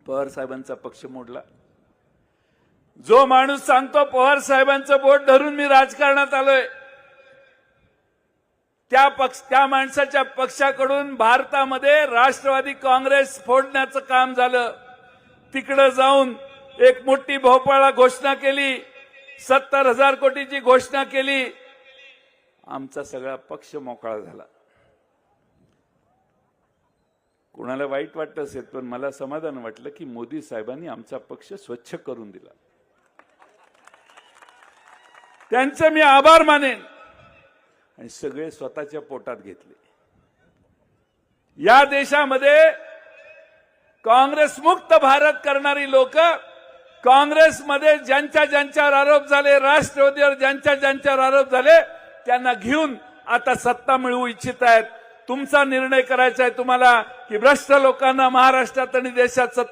पवार साहेबांचा पक्ष मोडला। जो माणूस सांगतो पवार साहेबांचं बोट धरून मी राजकारणात आलोय, त्या माणसाच्या पक्षाकडून भारतामध्ये राष्ट्रवादी काँग्रेस फोडण्याचं काम झालं। तिकडे जाऊन एक मोठी भोपाळा घोषणा केली, 70,000 कोटीची घोषणा केली, आमचा सगळा पक्ष मोकळा झाला। कोणाला वाईट वाटत असेल, पण मला समाधान वाटलं की मोदी साहेबांनी आमचा पक्ष स्वच्छ करून दिला। त्यांचे मी आभार मानेन आणि सगळे स्वतःच्या पोटात घेतले। या देशामध्ये काँग्रेस मुक्त भारत करणारी लोक, काँग्रेसमध्ये ज्यांच्यावर आरोप झाले, राष्ट्रवादीवर ज्यांच्यावर आरोप झाले, त्यांना घेऊन आता सत्ता मिळवू इच्छित आहेत। तुमचा निर्णय करायचा आहे तुम्हाला की भ्रष्ट लोकांना महाराष्ट्रात आणि देशात